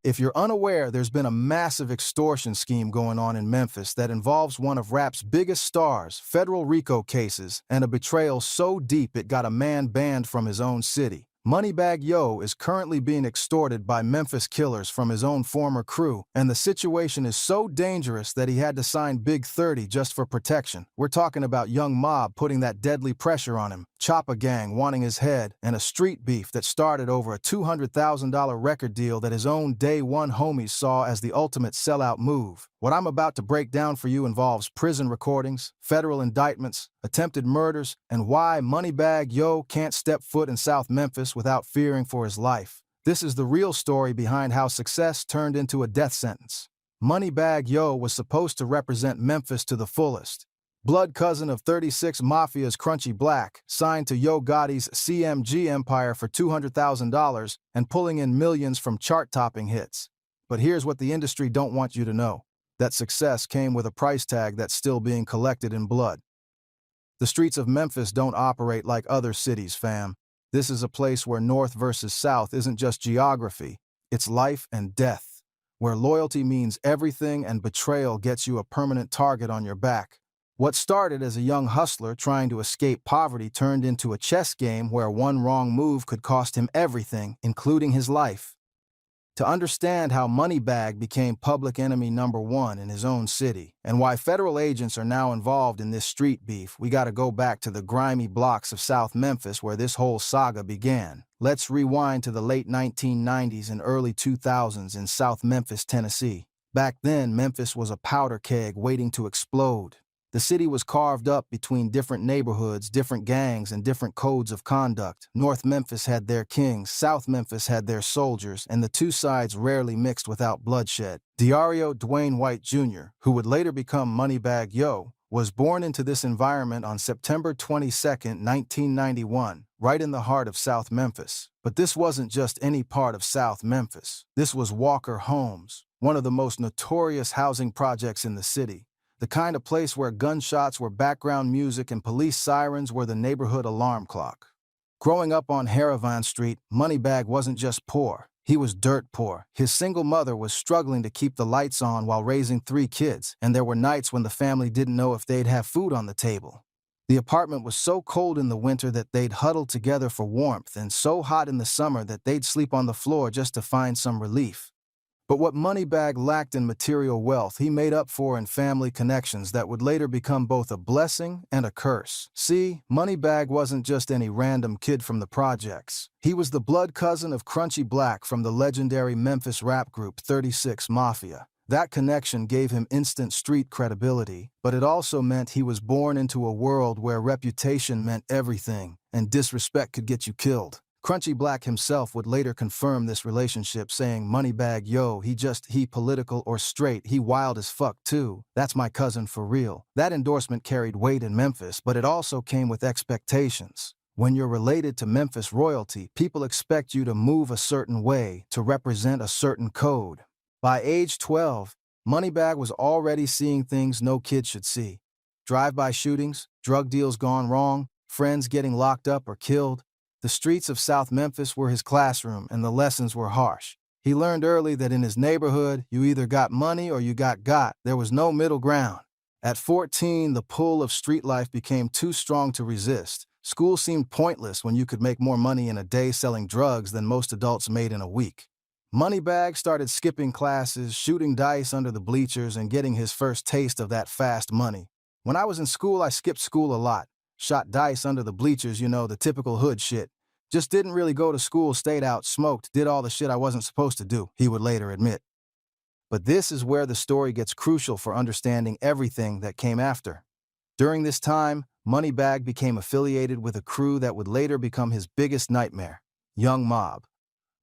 If you're unaware, there's been a massive extortion scheme going on in Memphis that involves one of rap's biggest stars, federal RICO cases, and a betrayal so deep it got a man banned from his own city. MoneyBag Yo is currently being extorted by Memphis killers from his own former crew, and the situation is so dangerous that he had to sign Big 30 just for protection. We're talking about Young Mob putting that deadly pressure on him, Choppa Gang wanting his head, and a street beef that started over a $200,000 record deal that his own day one homies saw as the ultimate sellout move. What I'm about to break down for you involves prison recordings, federal indictments, attempted murders, and why MoneyBag Yo can't step foot in South Memphis without fearing for his life. This is the real story behind how success turned into a death sentence. MoneyBag Yo was supposed to represent Memphis to the fullest. Blood cousin of 36 Mafia's Crunchy Black, signed to Yo Gotti's CMG empire for $200,000 and pulling in millions from chart-topping hits. But here's what the industry don't want you to know. That success came with a price tag that's still being collected in blood. The streets of Memphis don't operate like other cities, fam. This is a place where North versus South isn't just geography, it's life and death. Where loyalty means everything and betrayal gets you a permanent target on your back. What started as a young hustler trying to escape poverty turned into a chess game where one wrong move could cost him everything, including his life. To understand how MoneyBag became public enemy #1 in his own city, and why federal agents are now involved in this street beef, we gotta go back to the grimy blocks of South Memphis where this whole saga began. Let's rewind to the late 1990s and early 2000s in South Memphis, Tennessee. Back then, Memphis was a powder keg waiting to explode. The city was carved up between different neighborhoods, different gangs, and different codes of conduct. North Memphis had their kings, South Memphis had their soldiers, and the two sides rarely mixed without bloodshed. Diario Dwayne White Jr., who would later become MoneyBag Yo, was born into this environment on September 22, 1991, right in the heart of South Memphis. But this wasn't just any part of South Memphis. This was Walker Homes, one of the most notorious housing projects in the city. The kind of place where gunshots were background music and police sirens were the neighborhood alarm clock. Growing up on Haravan Street, MoneyBag wasn't just poor, he was dirt poor. His single mother was struggling to keep the lights on while raising 3 kids, and there were nights when the family didn't know if they'd have food on the table. The apartment was so cold in the winter that they'd huddle together for warmth, and so hot in the summer that they'd sleep on the floor just to find some relief. But what MoneyBag lacked in material wealth, he made up for in family connections that would later become both a blessing and a curse. See, MoneyBag wasn't just any random kid from the projects. He was the blood cousin of Crunchy Black from the legendary Memphis rap group 36 Mafia. That connection gave him instant street credibility, but it also meant he was born into a world where reputation meant everything, and disrespect could get you killed. Crunchy Black himself would later confirm this relationship, saying, "MoneyBag Yo, he political or straight, he wild as fuck too. That's my cousin for real." That endorsement carried weight in Memphis, but it also came with expectations. When you're related to Memphis royalty, people expect you to move a certain way, to represent a certain code. By age 12, MoneyBag was already seeing things no kid should see. Drive-by shootings, drug deals gone wrong, friends getting locked up or killed. The streets of South Memphis were his classroom, and the lessons were harsh. He learned early that in his neighborhood, you either got money or you got. There was no middle ground. At 14, the pull of street life became too strong to resist. School seemed pointless when you could make more money in a day selling drugs than most adults made in a week. MoneyBag started skipping classes, shooting dice under the bleachers, and getting his first taste of that fast money. "When I was in school, I skipped school a lot. Shot dice under the bleachers, you know, the typical hood shit. Just didn't really go to school, stayed out, smoked, did all the shit I wasn't supposed to do," he would later admit. But this is where the story gets crucial for understanding everything that came after. During this time, MoneyBag became affiliated with a crew that would later become his biggest nightmare, Young Mob.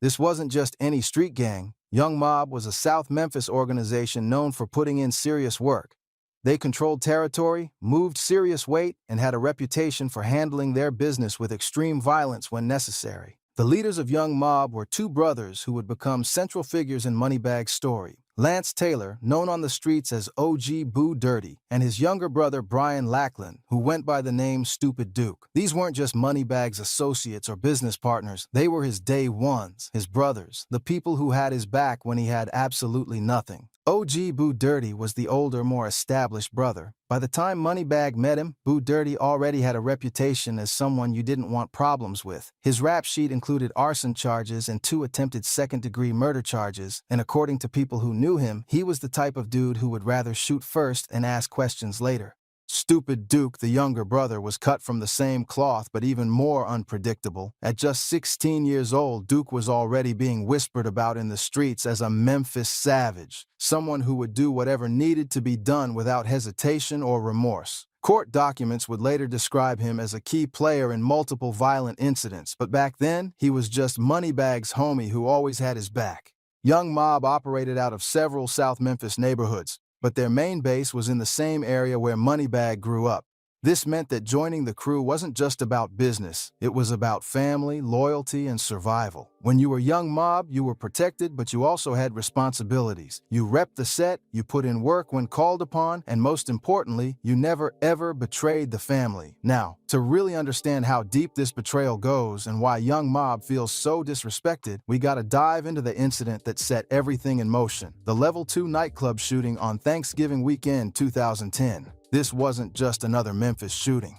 This wasn't just any street gang. Young Mob was a South Memphis organization known for putting in serious work. They controlled territory, moved serious weight, and had a reputation for handling their business with extreme violence when necessary. The leaders of Young Mob were 2 brothers who would become central figures in MoneyBag's story, Lance Taylor, known on the streets as OG Boo Dirty, and his younger brother Brian Lackland, who went by the name Stupid Duke. These weren't just MoneyBag's associates or business partners, they were his day ones, his brothers, the people who had his back when he had absolutely nothing. OG Boo Dirty was the older, more established brother. By the time MoneyBag met him, Boo Dirty already had a reputation as someone you didn't want problems with. His rap sheet included arson charges and 2 attempted second-degree murder charges, and according to people who knew him, he was the type of dude who would rather shoot first and ask questions later. Stupid Duke, the younger brother, was cut from the same cloth but even more unpredictable. At just 16 years old, Duke was already being whispered about in the streets as a Memphis savage, someone who would do whatever needed to be done without hesitation or remorse. Court documents would later describe him as a key player in multiple violent incidents, but back then, he was just MoneyBag's homie who always had his back. Young Mob operated out of several South Memphis neighborhoods, but their main base was in the same area where MoneyBag grew up. This meant that joining the crew wasn't just about business, it was about family, loyalty, and survival. When you were Young Mob, you were protected, but you also had responsibilities. You repped the set, you put in work when called upon, and most importantly, you never ever betrayed the family. Now, to really understand how deep this betrayal goes and why Young Mob feels so disrespected, we gotta dive into the incident that set everything in motion, the Level 2 nightclub shooting on Thanksgiving weekend 2010. This wasn't just another Memphis shooting.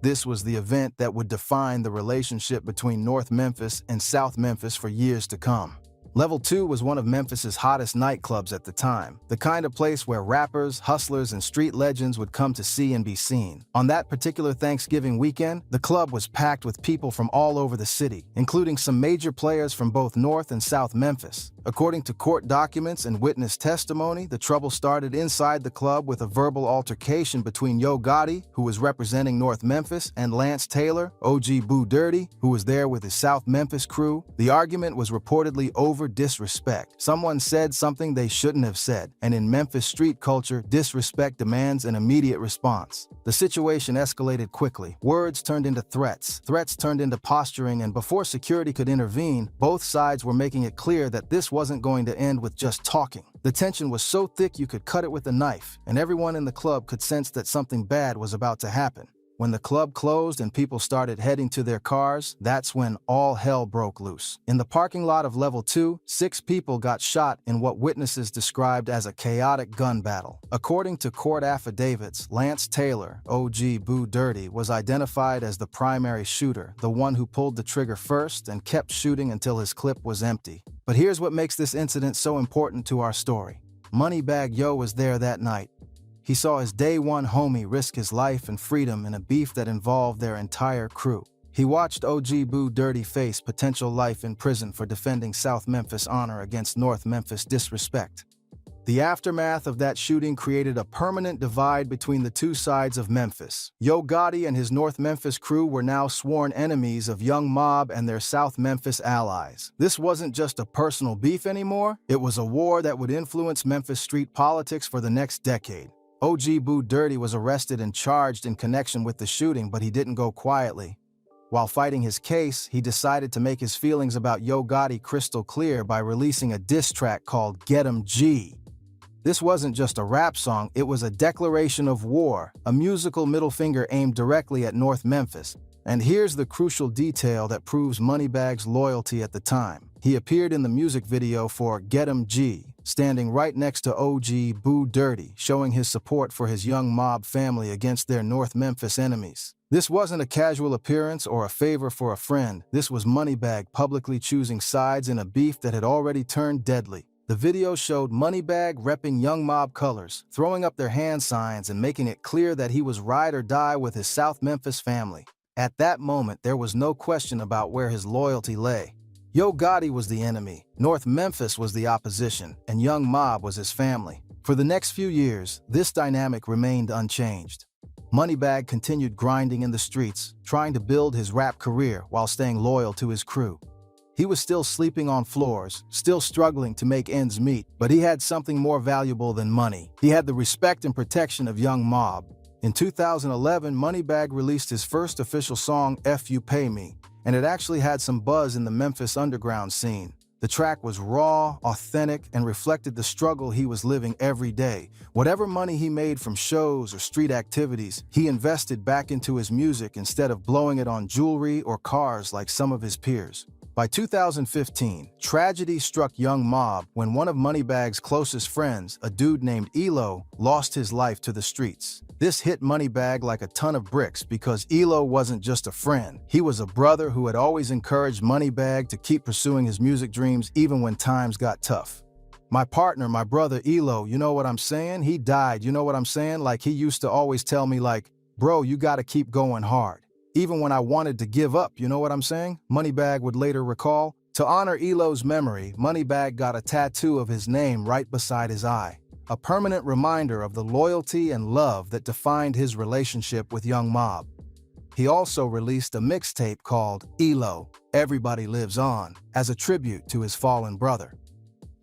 This was the event that would define the relationship between North Memphis and South Memphis for years to come. Level 2 was one of Memphis's hottest nightclubs at the time, the kind of place where rappers, hustlers, and street legends would come to see and be seen. On that particular Thanksgiving weekend, the club was packed with people from all over the city, including some major players from both North and South Memphis. According to court documents and witness testimony, the trouble started inside the club with a verbal altercation between Yo Gotti, who was representing North Memphis, and Lance Taylor, OG Boo Dirty, who was there with his South Memphis crew. The argument was reportedly over disrespect. Someone said something they shouldn't have said, and in Memphis street culture, disrespect demands an immediate response. The situation escalated quickly. Words turned into threats. Threats turned into posturing, and before security could intervene, both sides were making it clear that this wasn't going to end with just talking. The tension was so thick you could cut it with a knife, and everyone in the club could sense that something bad was about to happen. When the club closed and people started heading to their cars, that's when all hell broke loose. In the parking lot of Level 2, 6 people got shot in what witnesses described as a chaotic gun battle. According to court affidavits, Lance Taylor, OG Boo Dirty, was identified as the primary shooter, the one who pulled the trigger first and kept shooting until his clip was empty. But here's what makes this incident so important to our story. MoneyBag Yo was there that night. He saw his day one homie risk his life and freedom in a beef that involved their entire crew. He watched OG Boo Dirty face potential life in prison for defending South Memphis honor against North Memphis disrespect. The aftermath of that shooting created a permanent divide between the two sides of Memphis. Yo Gotti and his North Memphis crew were now sworn enemies of Young Mob and their South Memphis allies. This wasn't just a personal beef anymore, it was a war that would influence Memphis street politics for the next decade. OG Boo Dirty was arrested and charged in connection with the shooting, but he didn't go quietly. While fighting his case, he decided to make his feelings about Yo Gotti crystal clear by releasing a diss track called Get 'Em G. This wasn't just a rap song, it was a declaration of war, a musical middle finger aimed directly at North Memphis. And here's the crucial detail that proves MoneyBag's loyalty at the time. He appeared in the music video for Get 'Em G, standing right next to OG Boo Dirty, showing his support for his Young Mob family against their North Memphis enemies. This wasn't a casual appearance or a favor for a friend. This was MoneyBag publicly choosing sides in a beef that had already turned deadly. The video showed MoneyBag repping Young Mob colors, throwing up their hand signs and making it clear that he was ride or die with his South Memphis family. At that moment, there was no question about where his loyalty lay. Yo Gotti was the enemy, North Memphis was the opposition, and Young Mob was his family. For the next few years, this dynamic remained unchanged. MoneyBag continued grinding in the streets, trying to build his rap career while staying loyal to his crew. He was still sleeping on floors, still struggling to make ends meet, but he had something more valuable than money. He had the respect and protection of Young Mob. In 2011, MoneyBag released his first official song, F You Pay Me, and it actually had some buzz in the Memphis underground scene. The track was raw, authentic, and reflected the struggle he was living every day. Whatever money he made from shows or street activities, he invested back into his music instead of blowing it on jewelry or cars like some of his peers. By 2015, tragedy struck Young Mob when one of MoneyBag's closest friends, a dude named Elo, lost his life to the streets. This hit MoneyBag like a ton of bricks because Elo wasn't just a friend. He was a brother who had always encouraged MoneyBag to keep pursuing his music dreams even when times got tough. My partner, my brother Elo, you know what I'm saying? He died, you know what I'm saying? Like he used to always tell me like, bro, you gotta keep going hard. Even when I wanted to give up, you know what I'm saying? MoneyBag would later recall. To honor Elo's memory, MoneyBag got a tattoo of his name right beside his eye, a permanent reminder of the loyalty and love that defined his relationship with Young Mob. He also released a mixtape called Elo, Everybody Lives On, as a tribute to his fallen brother.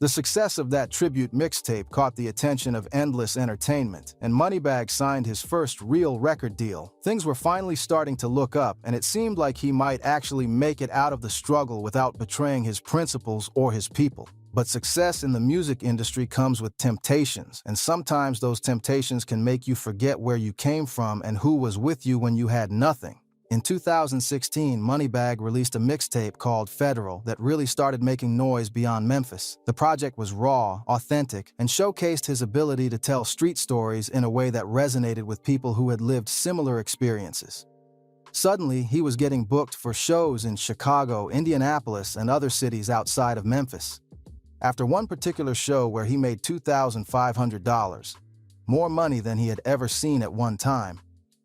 The success of that tribute mixtape caught the attention of Endless Entertainment, and MoneyBag signed his first real record deal. Things were finally starting to look up, and it seemed like he might actually make it out of the struggle without betraying his principles or his people. But success in the music industry comes with temptations, and sometimes those temptations can make you forget where you came from and who was with you when you had nothing. In 2016, MoneyBag released a mixtape called Federal that really started making noise beyond Memphis. The project was raw, authentic, and showcased his ability to tell street stories in a way that resonated with people who had lived similar experiences. Suddenly, he was getting booked for shows in Chicago, Indianapolis, and other cities outside of Memphis. After one particular show where he made $2,500, more money than he had ever seen at one time,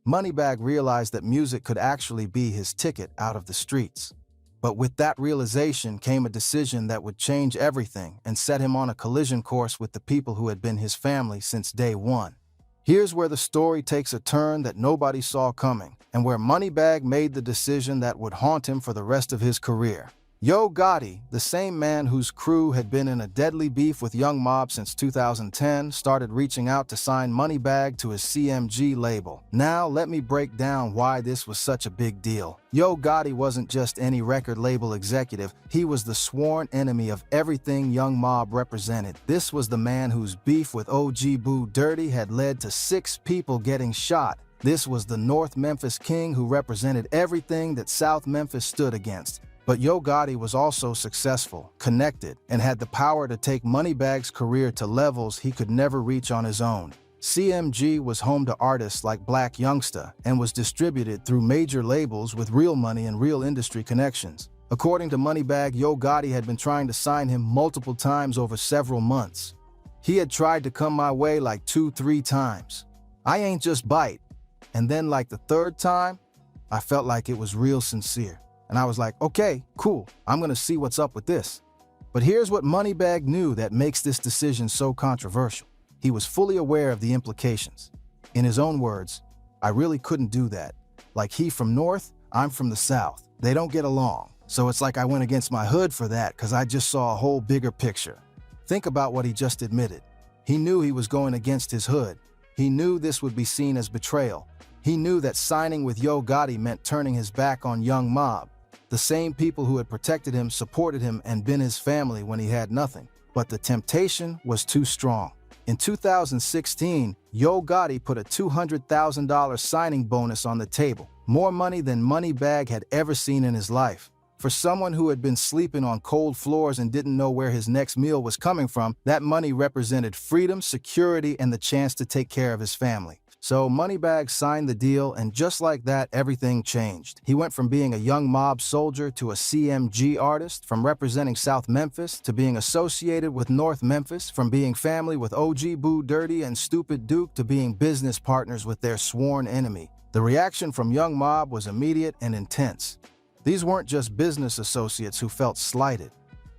MoneyBag realized that music could actually be his ticket out of the streets. But with that realization came a decision that would change everything and set him on a collision course with the people who had been his family since day one. Here's where the story takes a turn that nobody saw coming, and where MoneyBag made the decision that would haunt him for the rest of his career. Yo Gotti, the same man whose crew had been in a deadly beef with Young Mob since 2010, started reaching out to sign MoneyBag to his CMG label. Now, let me break down why this was such a big deal. Yo Gotti wasn't just any record label executive, he was the sworn enemy of everything Young Mob represented. This was the man whose beef with OG Boo Dirty had led to 6 people getting shot. This was the North Memphis king who represented everything that South Memphis stood against. But Yo Gotti was also successful, connected, and had the power to take MoneyBag's career to levels he could never reach on his own. CMG was home to artists like Black Youngsta and was distributed through major labels with real money and real industry connections. According to MoneyBag, Yo Gotti had been trying to sign him multiple times over several months. He had tried to come my way like 2-3 times. I ain't just bite. And then like the 3rd time, I felt like it was real sincere. And I was like, okay, cool, I'm gonna see what's up with this. But here's what MoneyBag knew that makes this decision so controversial. He was fully aware of the implications. In his own words, I really couldn't do that. Like he from North, I'm from the South. They don't get along. So it's like I went against my hood for that because I just saw a whole bigger picture. Think about what he just admitted. He knew he was going against his hood. He knew this would be seen as betrayal. He knew that signing with Yo Gotti meant turning his back on Young Mob. The same people who had protected him, supported him, and been his family when he had nothing. But the temptation was too strong. In 2016, Yo Gotti put a $200,000 signing bonus on the table, more money than MoneyBag had ever seen in his life. For someone who had been sleeping on cold floors and didn't know where his next meal was coming from, that money represented freedom, security, and the chance to take care of his family. So MoneyBag signed the deal, and just like that, everything changed. He went from being a Young Mob soldier to a CMG artist, from representing South Memphis to being associated with North Memphis, from being family with OG Boo Dirty and Stupid Duke to being business partners with their sworn enemy. The reaction from Young Mob was immediate and intense. These weren't just business associates who felt slighted.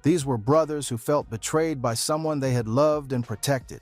These were brothers who felt betrayed by someone they had loved and protected.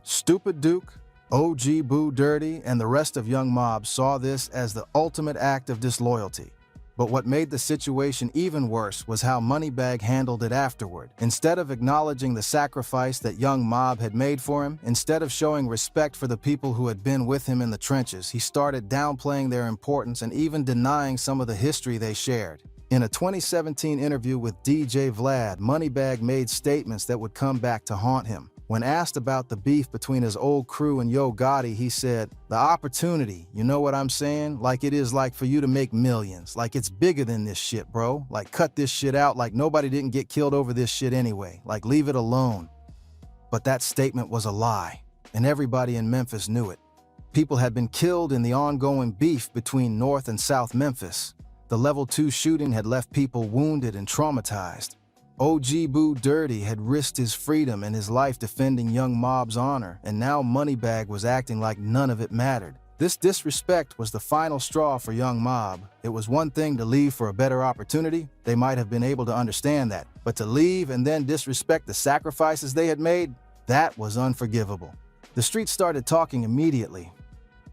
Stupid Duke, OG Boo Dirty, and the rest of Young Mob saw this as the ultimate act of disloyalty. But what made the situation even worse was how MoneyBag handled it afterward. Instead of acknowledging the sacrifice that Young Mob had made for him, instead of showing respect for the people who had been with him in the trenches, he started downplaying their importance and even denying some of the history they shared. In a 2017 interview with DJ Vlad, MoneyBag made statements that would come back to haunt him. When asked about the beef between his old crew and Yo Gotti, he said, "The opportunity, you know what I'm saying? Like it is like for you to make millions. Like it's bigger than this shit, bro. Like cut this shit out like nobody didn't get killed over this shit anyway. Like leave it alone." But that statement was a lie, and everybody in Memphis knew it. People had been killed in the ongoing beef between North and South Memphis. The level 2 shooting had left people wounded and traumatized. OG Boo Dirty had risked his freedom and his life defending Young Mob's honor, and now MoneyBag was acting like none of it mattered. This disrespect was the final straw for Young Mob. It was one thing to leave for a better opportunity. They might have been able to understand that. But to leave and then disrespect the sacrifices they had made, that was unforgivable. The streets started talking immediately.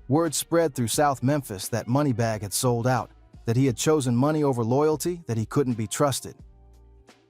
Word spread through South Memphis that MoneyBag had sold out, that he had chosen money over loyalty, that he couldn't be trusted.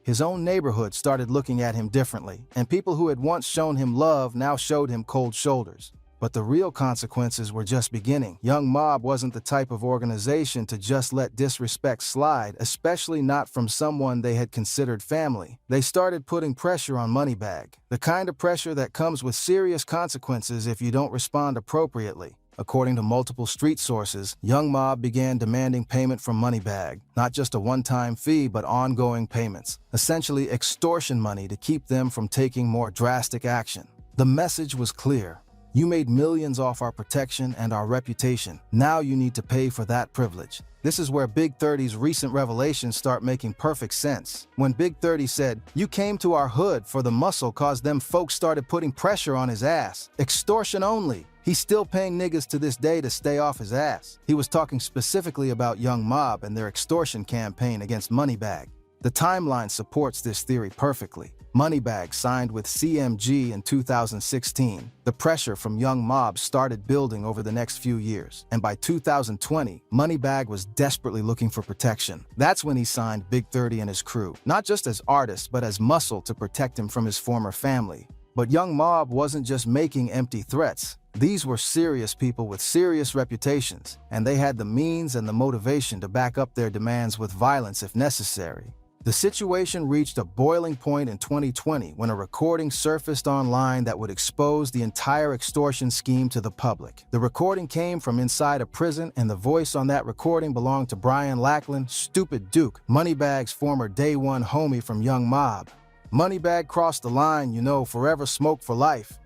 His own neighborhood started looking at him differently, and people who had once shown him love now showed him cold shoulders. But the real consequences were just beginning. Young Mob wasn't the type of organization to just let disrespect slide, especially not from someone they had considered family. They started putting pressure on MoneyBag, the kind of pressure that comes with serious consequences if you don't respond appropriately. According to multiple street sources, Young Mob began demanding payment from MoneyBag, not just a one-time fee, but ongoing payments, essentially extortion money to keep them from taking more drastic action. The message was clear. You made millions off our protection and our reputation. Now you need to pay for that privilege. This is where Big 30's recent revelations start making perfect sense. When Big 30 said, "You came to our hood for the muscle cause them folks started putting pressure on his ass. Extortion only." He's still paying niggas to this day to stay off his ass. He was talking specifically about Young Mob and their extortion campaign against MoneyBag. The timeline supports this theory perfectly. MoneyBag signed with CMG in 2016. The pressure from Young Mob started building over the next few years, and by 2020, MoneyBag was desperately looking for protection. That's when he signed Big 30 and his crew, not just as artists, but as muscle to protect him from his former family. But Young Mob wasn't just making empty threats. These were serious people with serious reputations, and they had the means and the motivation to back up their demands with violence if necessary. The situation reached a boiling point in 2020 when a recording surfaced online that would expose the entire extortion scheme to the public. The recording came from inside a prison, and the voice on that recording belonged to Brian Lackland, Stupid Duke, MoneyBag's former day one homie from Young Mob. MoneyBag crossed the line, forever smoke for life.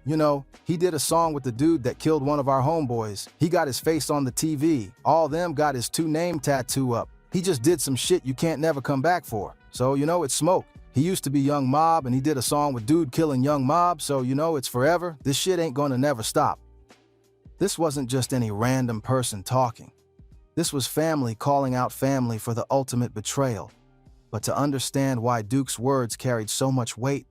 He did a song with the dude that killed one of our homeboys. He got his face on the TV. All them got his 2 name tattoo up. He just did some shit you can't never come back for. So, it's smoke. He used to be Young Mob, and he did a song with dude killing Young Mob, so it's forever. This shit ain't gonna never stop. This wasn't just any random person talking. This was family calling out family for the ultimate betrayal. But to understand why Duke's words carried so much weight,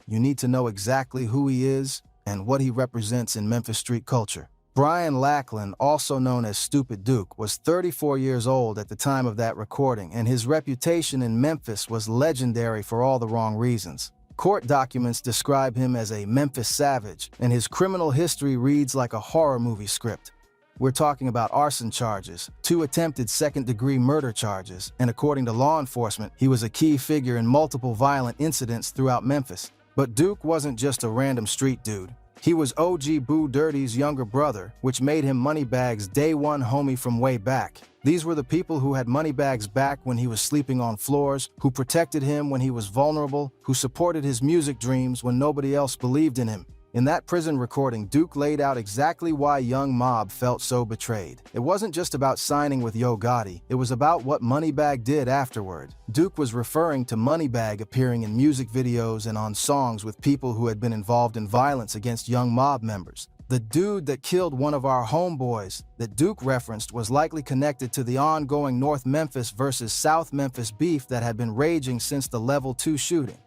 you need to know exactly who he is and what he represents in Memphis street culture. Brian Lackland, also known as Stupid Duke, was 34 years old at the time of that recording, and his reputation in Memphis was legendary for all the wrong reasons. Court documents describe him as a Memphis savage, and his criminal history reads like a horror movie script. We're talking about arson charges, 2 attempted second-degree murder charges, and according to law enforcement, he was a key figure in multiple violent incidents throughout Memphis. But Duke wasn't just a random street dude. He was OG Boo Dirty's younger brother, which made him MoneyBag's day one homie from way back. These were the people who had MoneyBag's back when he was sleeping on floors, who protected him when he was vulnerable, who supported his music dreams when nobody else believed in him. In that prison recording, Duke laid out exactly why Young Mob felt so betrayed. It wasn't just about signing with Yo Gotti, it was about what MoneyBag did afterward. Duke was referring to MoneyBag appearing in music videos and on songs with people who had been involved in violence against Young Mob members. The dude that killed one of our homeboys that Duke referenced was likely connected to the ongoing North Memphis versus South Memphis beef that had been raging since the level 2 shooting.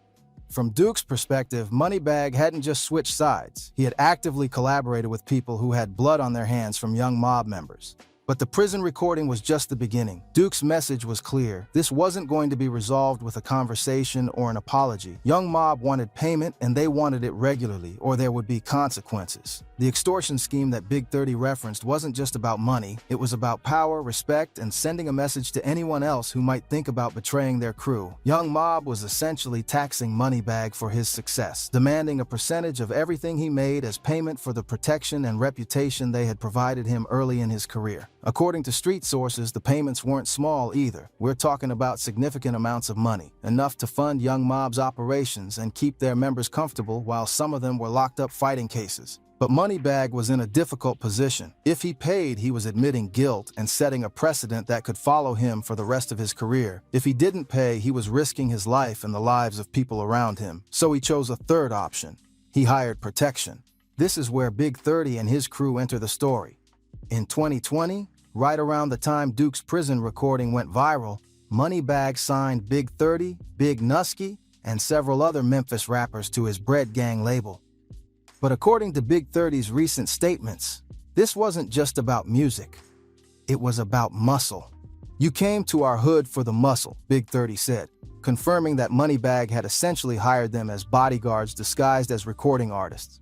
From Duke's perspective, MoneyBag hadn't just switched sides. He had actively collaborated with people who had blood on their hands from Young Mob members. But the prison recording was just the beginning. Duke's message was clear. This wasn't going to be resolved with a conversation or an apology. Young Mob wanted payment, and they wanted it regularly, or there would be consequences. The extortion scheme that Big 30 referenced wasn't just about money. It was about power, respect, and sending a message to anyone else who might think about betraying their crew. Young Mob was essentially taxing MoneyBag for his success, demanding a percentage of everything he made as payment for the protection and reputation they had provided him early in his career. According to street sources, the payments weren't small either. We're talking about significant amounts of money, enough to fund Young Mob's operations and keep their members comfortable while some of them were locked up fighting cases. But MoneyBag was in a difficult position. If he paid, he was admitting guilt and setting a precedent that could follow him for the rest of his career. If he didn't pay, he was risking his life and the lives of people around him. So he chose a third option. He hired protection. This is where Big 30 and his crew enter the story. In 2020, right around the time Duke's prison recording went viral, MoneyBag signed Big 30, Big Nusky, and several other Memphis rappers to his Bread Gang label. But according to Big 30's recent statements, this wasn't just about music. It was about muscle. "You came to our hood for the muscle," Big 30 said, confirming that MoneyBag had essentially hired them as bodyguards disguised as recording artists.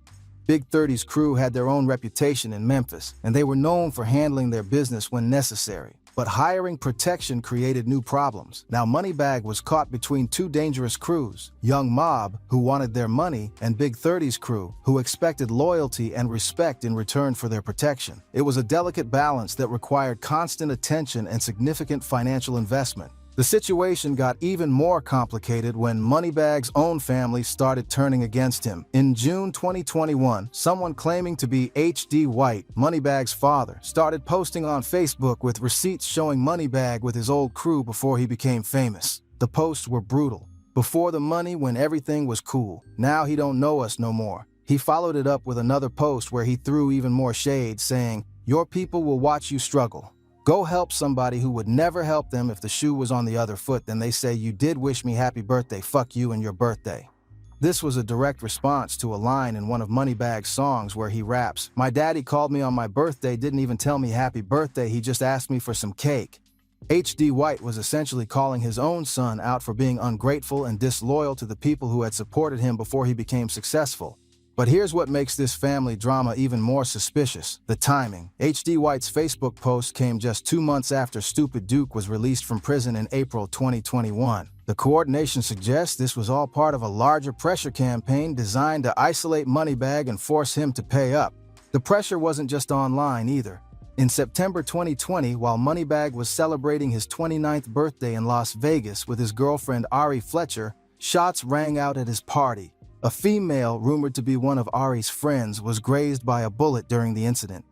Big 30's crew had their own reputation in Memphis, and they were known for handling their business when necessary. But hiring protection created new problems. Now MoneyBag was caught between two dangerous crews, Young Mob, who wanted their money, and Big 30's crew, who expected loyalty and respect in return for their protection. It was a delicate balance that required constant attention and significant financial investment. The situation got even more complicated when MoneyBag's own family started turning against him. In June 2021, someone claiming to be H.D. White, MoneyBag's father, started posting on Facebook with receipts showing MoneyBag with his old crew before he became famous. The posts were brutal. "Before the money, when everything was cool. Now he don't know us no more." He followed it up with another post where he threw even more shade, saying, "Your people will watch you struggle. Go help somebody who would never help them if the shoe was on the other foot. Then they say you did wish me happy birthday. Fuck you and your birthday." This was a direct response to a line in one of MoneyBag's songs where he raps, "My daddy called me on my birthday, didn't even tell me happy birthday, he just asked me for some cake." H.D. White was essentially calling his own son out for being ungrateful and disloyal to the people who had supported him before he became successful. But here's what makes this family drama even more suspicious: the timing. H.D. White's Facebook post came just 2 months after Stupid Duke was released from prison in April 2021. The coordination suggests this was all part of a larger pressure campaign designed to isolate MoneyBag and force him to pay up. The pressure wasn't just online either. In September 2020, while MoneyBag was celebrating his 29th birthday in Las Vegas with his girlfriend Ari Fletcher, shots rang out at his party. A female, rumored to be one of Ari's friends, was grazed by a bullet during the incident.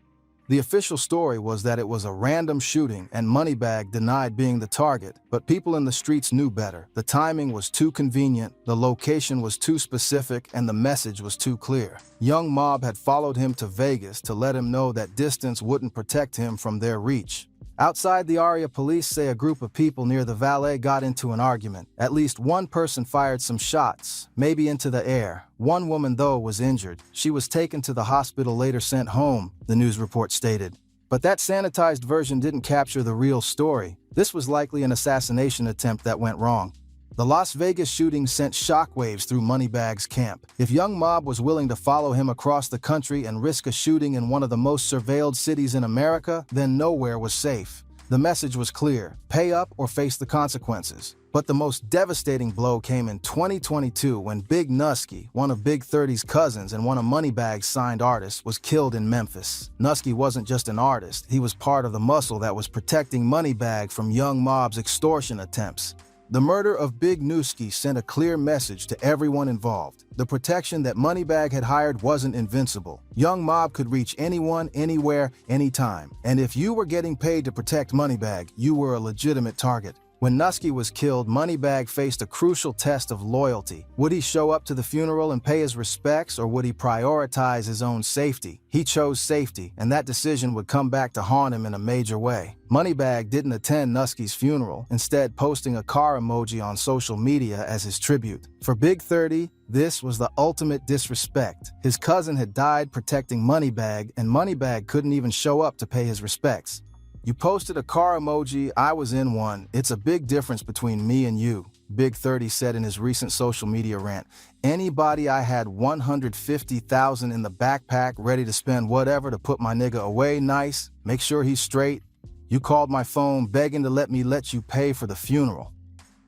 The official story was that it was a random shooting and MoneyBag denied being the target, but people in the streets knew better. The timing was too convenient, the location was too specific, and the message was too clear. Young Mob had followed him to Vegas to let him know that distance wouldn't protect him from their reach. Outside the area, police say a group of people near the valet got into an argument. At least one person fired some shots, maybe into the air. One woman, though, was injured. She was taken to the hospital, later sent home, the news report stated. But that sanitized version didn't capture the real story. This was likely an assassination attempt that went wrong. The Las Vegas shooting sent shockwaves through MoneyBag's camp. If Young Mob was willing to follow him across the country and risk a shooting in one of the most surveilled cities in America, then nowhere was safe. The message was clear: pay up or face the consequences. But the most devastating blow came in 2022 when Big Nusky, one of Big 30's cousins and one of MoneyBag's signed artists, was killed in Memphis. Nusky wasn't just an artist, he was part of the muscle that was protecting MoneyBag from Young Mob's extortion attempts. The murder of Big Nusky sent a clear message to everyone involved. The protection that MoneyBag had hired wasn't invincible. Young Mob could reach anyone, anywhere, anytime. And if you were getting paid to protect MoneyBag, you were a legitimate target. When Nusky was killed, MoneyBag faced a crucial test of loyalty. Would he show up to the funeral and pay his respects, or would he prioritize his own safety? He chose safety, and that decision would come back to haunt him in a major way. MoneyBag didn't attend Nusky's funeral, instead posting a car emoji on social media as his tribute. For Big 30, this was the ultimate disrespect. His cousin had died protecting MoneyBag, and MoneyBag couldn't even show up to pay his respects. You posted a car emoji, I was in one. It's a big difference between me and you, Big 30 said in his recent social media rant. Anybody I had 150,000 in the backpack ready to spend whatever to put my nigga away nice, make sure he's straight. You called my phone begging to let you pay for the funeral.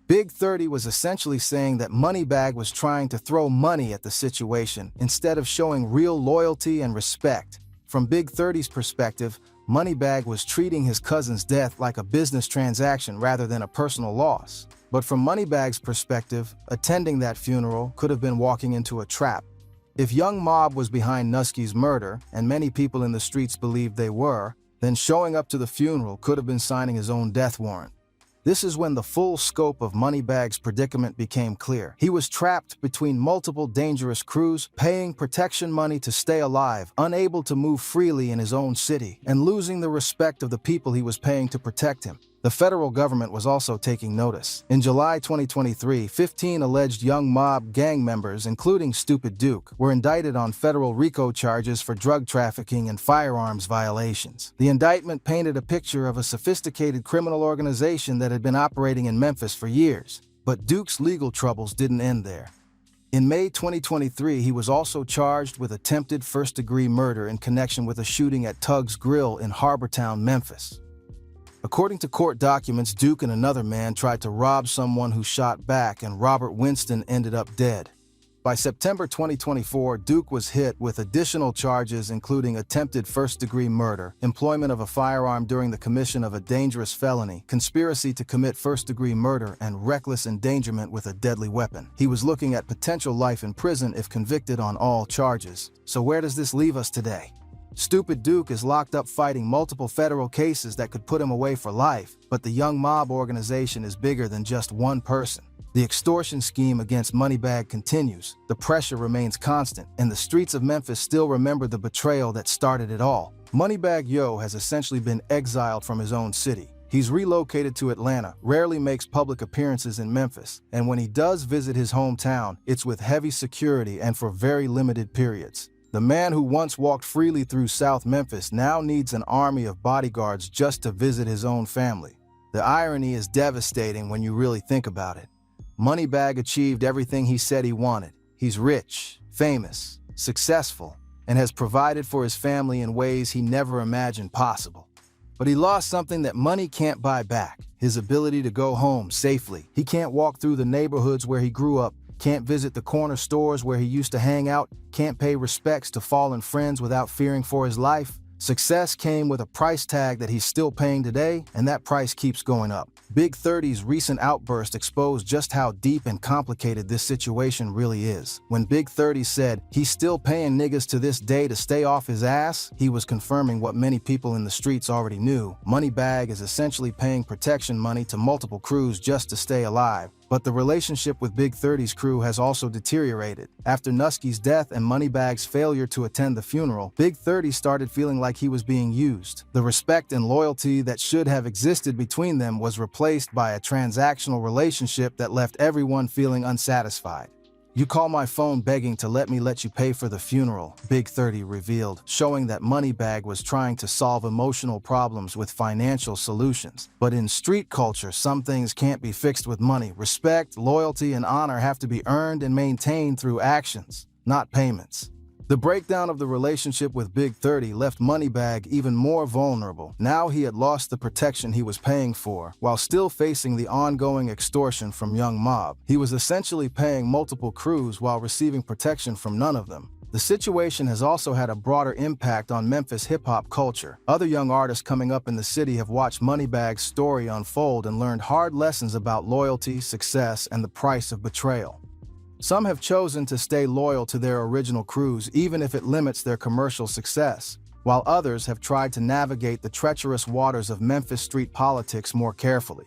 Big 30 was essentially saying that MoneyBag was trying to throw money at the situation instead of showing real loyalty and respect. From Big 30's perspective, MoneyBag was treating his cousin's death like a business transaction rather than a personal loss. But from MoneyBag's perspective, attending that funeral could have been walking into a trap. If Young Mob was behind Nusky's murder, and many people in the streets believed they were, then showing up to the funeral could have been signing his own death warrant. This is when the full scope of MoneyBag's predicament became clear. He was trapped between multiple dangerous crews, paying protection money to stay alive, unable to move freely in his own city, and losing the respect of the people he was paying to protect him. The federal government was also taking notice. In July 2023, 15 alleged Young Mob gang members, including Stupid Duke, were indicted on federal RICO charges for drug trafficking and firearms violations. The indictment painted a picture of a sophisticated criminal organization that had been operating in Memphis for years. But Duke's legal troubles didn't end there. In May 2023, he was also charged with attempted first-degree murder in connection with a shooting at Tug's Grill in Harbortown, Memphis. According to court documents, Duke and another man tried to rob someone who shot back, and Robert Winston ended up dead. By September 2024, Duke was hit with additional charges including attempted first-degree murder, employment of a firearm during the commission of a dangerous felony, conspiracy to commit first-degree murder, and reckless endangerment with a deadly weapon. He was looking at potential life in prison if convicted on all charges. So where does this leave us today? Stupid Duke is locked up fighting multiple federal cases that could put him away for life, but the Young Mob organization is bigger than just one person. The extortion scheme against MoneyBag continues, the pressure remains constant, and the streets of Memphis still remember the betrayal that started it all. MoneyBag Yo has essentially been exiled from his own city. He's relocated to Atlanta, rarely makes public appearances in Memphis, and when he does visit his hometown, it's with heavy security and for very limited periods. The man who once walked freely through South Memphis now needs an army of bodyguards just to visit his own family. The irony is devastating when you really think about it. MoneyBag achieved everything he said he wanted. He's rich, famous, successful, and has provided for his family in ways he never imagined possible. But he lost something that money can't buy back: his ability to go home safely. He can't walk through the neighborhoods where he grew up, can't visit the corner stores where he used to hang out, can't pay respects to fallen friends without fearing for his life. Success came with a price tag that he's still paying today, and that price keeps going up. Big 30's recent outburst exposed just how deep and complicated this situation really is. When Big 30 said he's still paying niggas to this day to stay off his ass, he was confirming what many people in the streets already knew. MoneyBag is essentially paying protection money to multiple crews just to stay alive. But the relationship with Big 30's crew has also deteriorated. After Nusky's death and MoneyBag's failure to attend the funeral, Big 30 started feeling like he was being used. The respect and loyalty that should have existed between them was replaced by a transactional relationship that left everyone feeling unsatisfied. You call my phone begging to let you pay for the funeral, Big 30 revealed, showing that MoneyBag was trying to solve emotional problems with financial solutions. But in street culture, some things can't be fixed with money. Respect, loyalty, and honor have to be earned and maintained through actions, not payments. The breakdown of the relationship with Big 30 left MoneyBag even more vulnerable. Now he had lost the protection he was paying for, while still facing the ongoing extortion from Young Mob. He was essentially paying multiple crews while receiving protection from none of them. The situation has also had a broader impact on Memphis hip-hop culture. Other young artists coming up in the city have watched MoneyBag's story unfold and learned hard lessons about loyalty, success, and the price of betrayal. Some have chosen to stay loyal to their original crews even if it limits their commercial success, while others have tried to navigate the treacherous waters of Memphis street politics more carefully.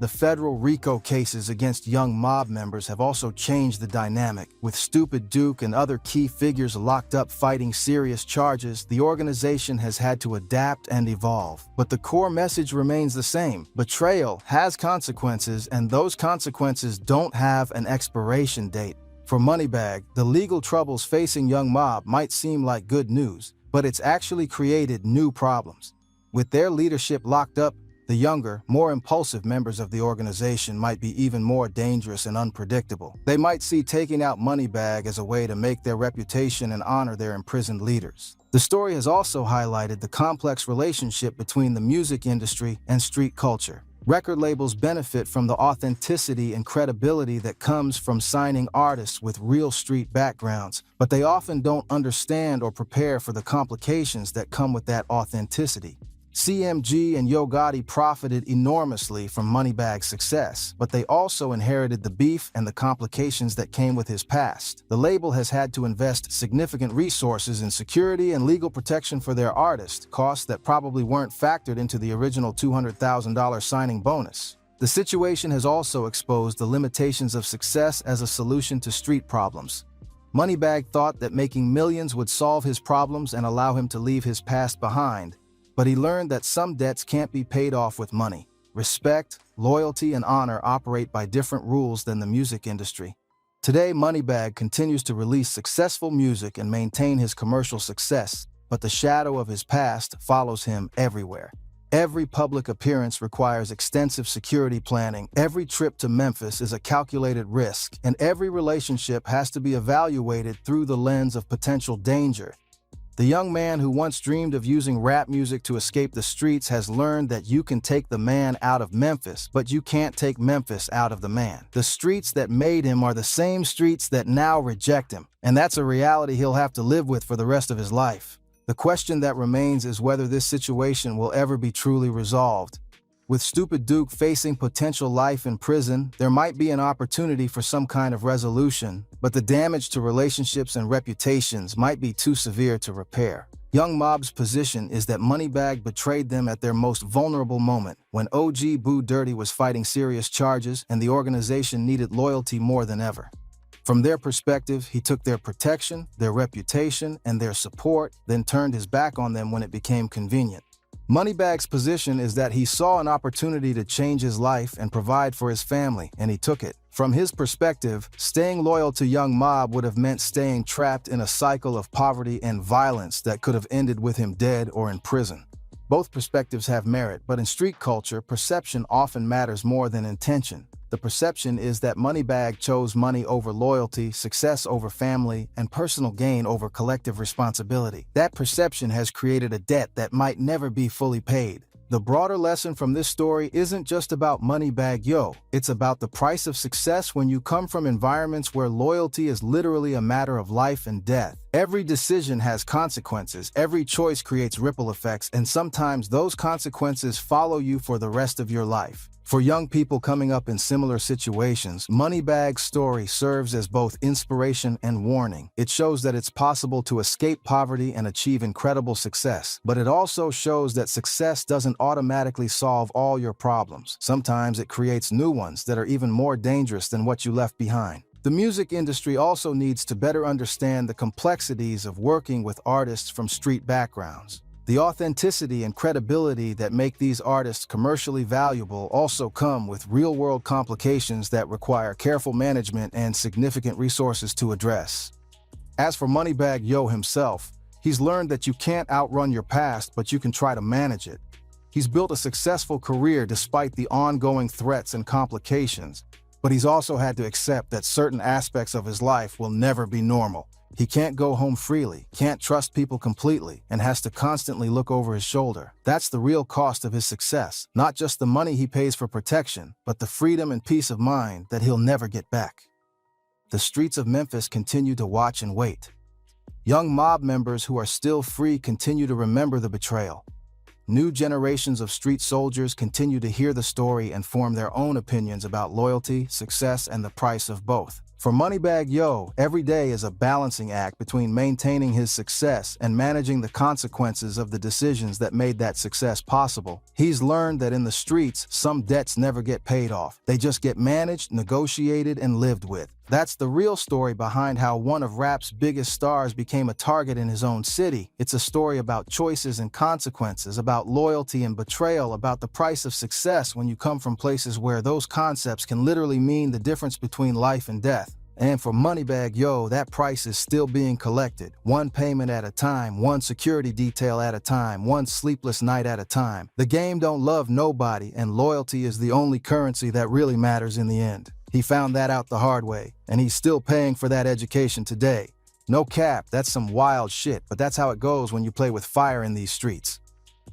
The federal RICO cases against Young Mob members have also changed the dynamic. With Stupid Duke and other key figures locked up fighting serious charges, the organization has had to adapt and evolve. But the core message remains the same: betrayal has consequences, and those consequences don't have an expiration date. For MoneyBag, the legal troubles facing Young Mob might seem like good news, but it's actually created new problems. With their leadership locked up, the younger, more impulsive members of the organization might be even more dangerous and unpredictable. They might see taking out MoneyBag as a way to make their reputation and honor their imprisoned leaders. The story has also highlighted the complex relationship between the music industry and street culture. Record labels benefit from the authenticity and credibility that comes from signing artists with real street backgrounds, but they often don't understand or prepare for the complications that come with that authenticity. CMG and Yo Gotti profited enormously from MoneyBag's success, but they also inherited the beef and the complications that came with his past. The label has had to invest significant resources in security and legal protection for their artists, costs that probably weren't factored into the original $200,000 signing bonus. The situation has also exposed the limitations of success as a solution to street problems. MoneyBag thought that making millions would solve his problems and allow him to leave his past behind, but he learned that some debts can't be paid off with money. Respect, loyalty, and honor operate by different rules than the music industry. Today, MoneyBag continues to release successful music and maintain his commercial success, but the shadow of his past follows him everywhere. Every public appearance requires extensive security planning, every trip to Memphis is a calculated risk, and every relationship has to be evaluated through the lens of potential danger. The young man who once dreamed of using rap music to escape the streets has learned that you can take the man out of Memphis, but you can't take Memphis out of the man. The streets that made him are the same streets that now reject him, and that's a reality he'll have to live with for the rest of his life. The question that remains is whether this situation will ever be truly resolved. With Stupid Duke facing potential life in prison, there might be an opportunity for some kind of resolution, but the damage to relationships and reputations might be too severe to repair. Young Mob's position is that MoneyBag betrayed them at their most vulnerable moment, when OG Boo Dirty was fighting serious charges and the organization needed loyalty more than ever. From their perspective, he took their protection, their reputation, and their support, then turned his back on them when it became convenient. MoneyBag's position is that he saw an opportunity to change his life and provide for his family, and he took it. From his perspective, staying loyal to Young Mob would have meant staying trapped in a cycle of poverty and violence that could have ended with him dead or in prison. Both perspectives have merit, but in street culture, perception often matters more than intention. The perception is that MoneyBag chose money over loyalty, success over family, and personal gain over collective responsibility. That perception has created a debt that might never be fully paid. The broader lesson from this story isn't just about MoneyBag Yo, it's about the price of success when you come from environments where loyalty is literally a matter of life and death. Every decision has consequences, every choice creates ripple effects, and sometimes those consequences follow you for the rest of your life. For young people coming up in similar situations, MoneyBag's story serves as both inspiration and warning. It shows that it's possible to escape poverty and achieve incredible success, but it also shows that success doesn't automatically solve all your problems. Sometimes it creates new ones that are even more dangerous than what you left behind. The music industry also needs to better understand the complexities of working with artists from street backgrounds. The authenticity and credibility that make these artists commercially valuable also come with real-world complications that require careful management and significant resources to address. As for MoneyBag Yo himself, he's learned that you can't outrun your past, but you can try to manage it. He's built a successful career despite the ongoing threats and complications, but he's also had to accept that certain aspects of his life will never be normal. He can't go home freely, can't trust people completely, and has to constantly look over his shoulder. That's the real cost of his success, not just the money he pays for protection, but the freedom and peace of mind that he'll never get back. The streets of Memphis continue to watch and wait. Young mob members who are still free continue to remember the betrayal. New generations of street soldiers continue to hear the story and form their own opinions about loyalty, success, and the price of both. For MoneyBag Yo, every day is a balancing act between maintaining his success and managing the consequences of the decisions that made that success possible. He's learned that in the streets, some debts never get paid off. They just get managed, negotiated, and lived with. That's the real story behind how one of rap's biggest stars became a target in his own city. It's a story about choices and consequences, about loyalty and betrayal, about the price of success when you come from places where those concepts can literally mean the difference between life and death. And for MoneyBag Yo, that price is still being collected, one payment at a time, one security detail at a time, one sleepless night at a time. The game don't love nobody, and loyalty is the only currency that really matters in the end. He found that out the hard way, and he's still paying for that education today. No cap, that's some wild shit, but that's how it goes when you play with fire in these streets.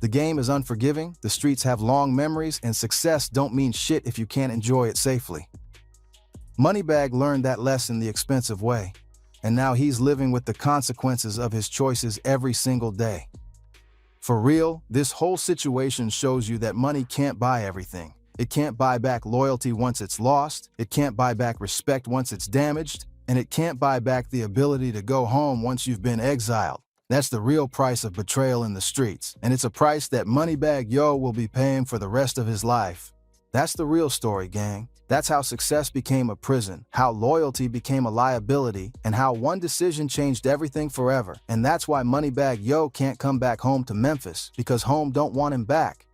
The game is unforgiving, the streets have long memories, and success don't mean shit if you can't enjoy it safely. MoneyBag learned that lesson the expensive way, and now he's living with the consequences of his choices every single day. For real, this whole situation shows you that money can't buy everything. It can't buy back loyalty once it's lost, it can't buy back respect once it's damaged, and it can't buy back the ability to go home once you've been exiled. That's the real price of betrayal in the streets, and it's a price that MoneyBag Yo will be paying for the rest of his life. That's the real story, gang. That's how success became a prison, how loyalty became a liability, and how one decision changed everything forever. And that's why MoneyBag Yo can't come back home to Memphis, because home don't want him back.